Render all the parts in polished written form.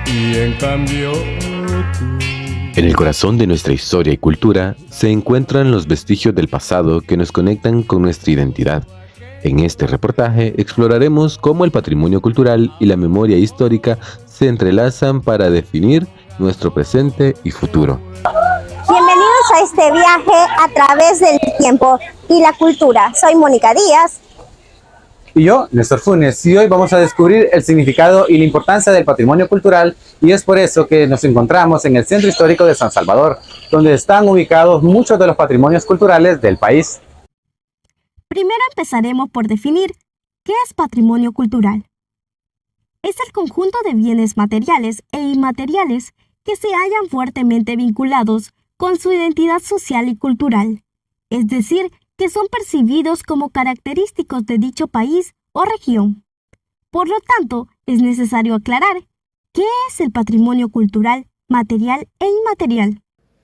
Y en cambio tú... En el corazón de nuestra historia y cultura se encuentran los vestigios del pasado que nos conectan con nuestra identidad. En este reportaje exploraremos cómo el patrimonio cultural y la memoria histórica se entrelazan para definir nuestro presente y futuro. Bienvenidos a este viaje a través del tiempo y la cultura. Soy Mónica Díaz. Y yo, Néstor Funes, y hoy vamos a descubrir el significado y la importancia del patrimonio cultural, y es por eso que nos encontramos en el Centro Histórico de San Salvador, donde están ubicados muchos de los patrimonios culturales del país. Primero empezaremos por definir qué es patrimonio cultural. Es el conjunto de bienes materiales e inmateriales que se hallan fuertemente vinculados con su identidad social y cultural, es decir, que son percibidos como característicos de dicho país o región. Por lo tanto, es necesario aclarar qué es el patrimonio cultural, material e inmaterial.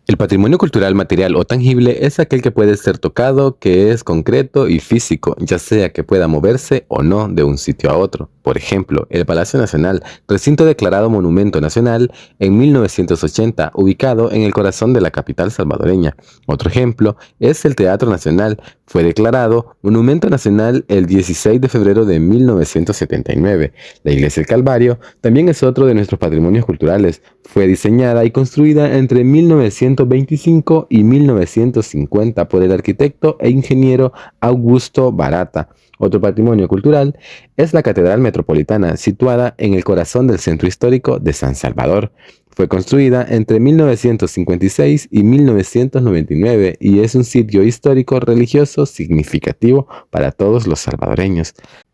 El patrimonio cultural material o tangible es aquel que puede ser tocado, que es concreto y físico, ya sea que pueda moverse o no de un sitio a otro. Por ejemplo, el Palacio Nacional, recinto declarado Monumento Nacional en 1980, ubicado en el corazón de la capital salvadoreña. Otro ejemplo es el Teatro Nacional, fue declarado Monumento Nacional el 16 de febrero de 1979. La Iglesia del Calvario también es otro de nuestros patrimonios culturales. Fue diseñada y construida entre 1925 y 1950 por el arquitecto e ingeniero Augusto Barata. Otro patrimonio cultural es la Catedral Metropolitana, situada en el corazón del Centro Histórico de San Salvador. Fue construida entre 1956 y 1999 y es un sitio histórico religioso significativo para todos los salvadoreños.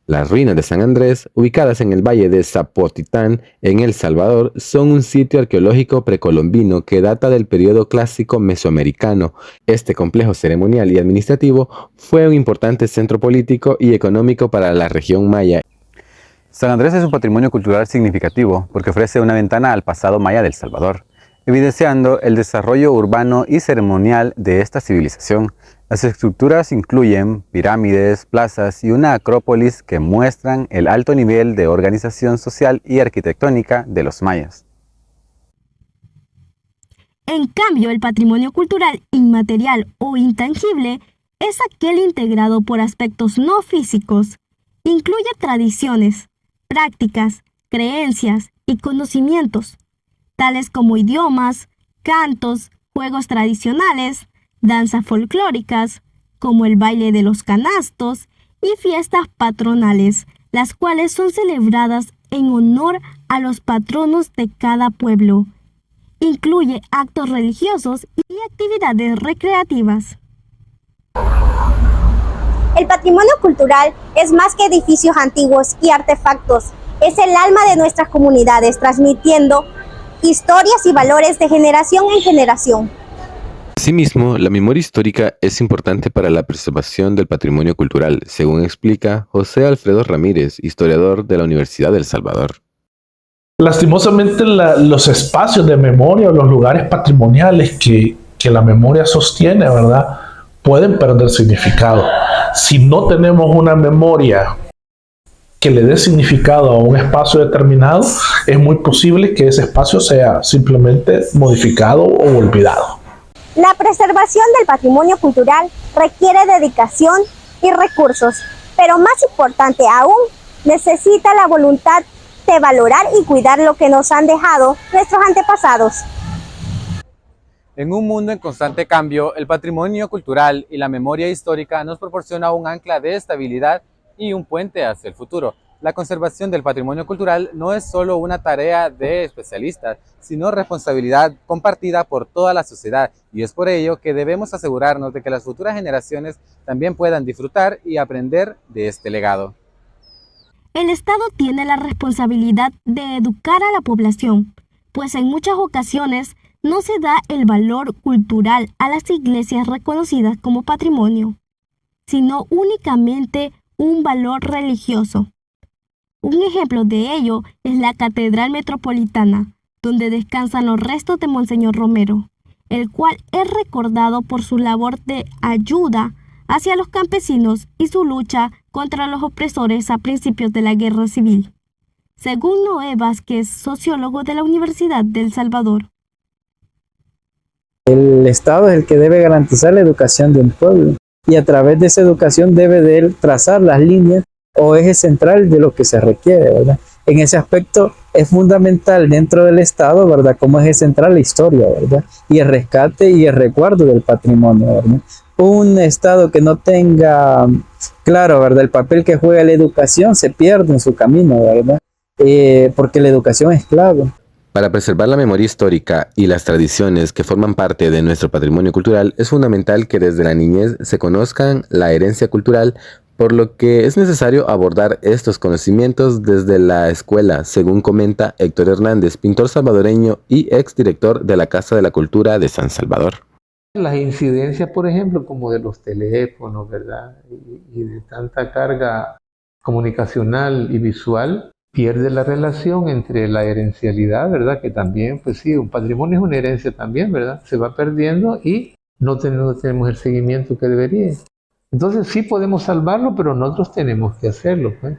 Las ruinas de San Andrés, ubicadas en el valle de Zapotitán, en El Salvador, son un sitio arqueológico precolombino que data del periodo clásico mesoamericano. Este complejo ceremonial y administrativo fue un importante centro político y económico para la región maya. San Andrés es un patrimonio cultural significativo porque ofrece una ventana al pasado maya del Salvador, evidenciando el desarrollo urbano y ceremonial de esta civilización. Las estructuras incluyen pirámides, plazas y una acrópolis que muestran el alto nivel de organización social y arquitectónica de los mayas. En cambio, el patrimonio cultural inmaterial o intangible es aquel integrado por aspectos no físicos. Incluye tradiciones, prácticas, creencias y conocimientos, tales como idiomas, cantos, juegos tradicionales, danzas folclóricas, como el baile de los canastos, y fiestas patronales, las cuales son celebradas en honor a los patronos de cada pueblo. Incluye actos religiosos y actividades recreativas. El patrimonio cultural es más que edificios antiguos y artefactos. Es el alma de nuestras comunidades, transmitiendo historias y valores de generación en generación. Asimismo, la memoria histórica es importante para la preservación del patrimonio cultural, según explica José Alfredo Ramírez, historiador de la Universidad del Salvador. Lastimosamente, los espacios de memoria o los lugares patrimoniales que la memoria sostiene, ¿verdad?, pueden perder significado. Si no tenemos una memoria que le dé significado a un espacio determinado, es muy posible que ese espacio sea simplemente modificado o olvidado. La preservación del patrimonio cultural requiere dedicación y recursos, pero más importante aún, necesita la voluntad de valorar y cuidar lo que nos han dejado nuestros antepasados. En un mundo en constante cambio, el patrimonio cultural y la memoria histórica nos proporciona un ancla de estabilidad y un puente hacia el futuro. La conservación del patrimonio cultural no es solo una tarea de especialistas, sino responsabilidad compartida por toda la sociedad, y es por ello que debemos asegurarnos de que las futuras generaciones también puedan disfrutar y aprender de este legado. El Estado tiene la responsabilidad de educar a la población, pues en muchas ocasiones no se da el valor cultural a las iglesias reconocidas como patrimonio, sino únicamente un valor religioso. Un ejemplo de ello es la Catedral Metropolitana, donde descansan los restos de Monseñor Romero, el cual es recordado por su labor de ayuda hacia los campesinos y su lucha contra los opresores a principios de la Guerra Civil, según Noé Vázquez, sociólogo de la Universidad de El Salvador. El Estado es el que debe garantizar la educación de un pueblo y a través de esa educación debe de él trazar las líneas o eje central de lo que se requiere, ¿verdad? En ese aspecto es fundamental dentro del Estado, ¿verdad? Como eje central la historia, ¿verdad? Y el rescate y el resguardo del patrimonio, ¿verdad? Un Estado que no tenga claro, ¿verdad?, el papel que juega la educación se pierde en su camino, ¿verdad? Porque la educación es clave. Para preservar la memoria histórica y las tradiciones que forman parte de nuestro patrimonio cultural, es fundamental que desde la niñez se conozcan la herencia cultural, por lo que es necesario abordar estos conocimientos desde la escuela, según comenta Héctor Hernández, pintor salvadoreño y exdirector de la Casa de la Cultura de San Salvador. Las incidencias, por ejemplo, como de los teléfonos, ¿verdad? Y de tanta carga comunicacional y visual, pierde la relación entre la herencialidad, ¿verdad? Que también, pues sí, un patrimonio es una herencia también, ¿verdad? Se va perdiendo y no tenemos el seguimiento que debería. Entonces sí podemos salvarlo, pero nosotros tenemos que hacerlo, pues.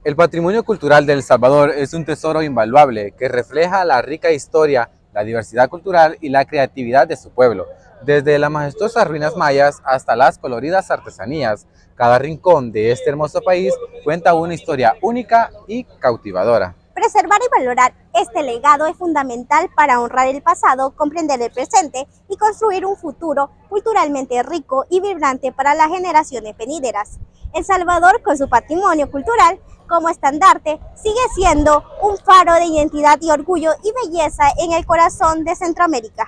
El patrimonio cultural de El Salvador es un tesoro invaluable que refleja la rica historia, la diversidad cultural y la creatividad de su pueblo. Desde las majestuosas ruinas mayas hasta las coloridas artesanías, cada rincón de este hermoso país cuenta una historia única y cautivadora. Preservar y valorar este legado es fundamental para honrar el pasado, comprender el presente y construir un futuro culturalmente rico y vibrante para las generaciones venideras. El Salvador, con su patrimonio cultural como estandarte, sigue siendo un faro de identidad y orgullo y belleza en el corazón de Centroamérica.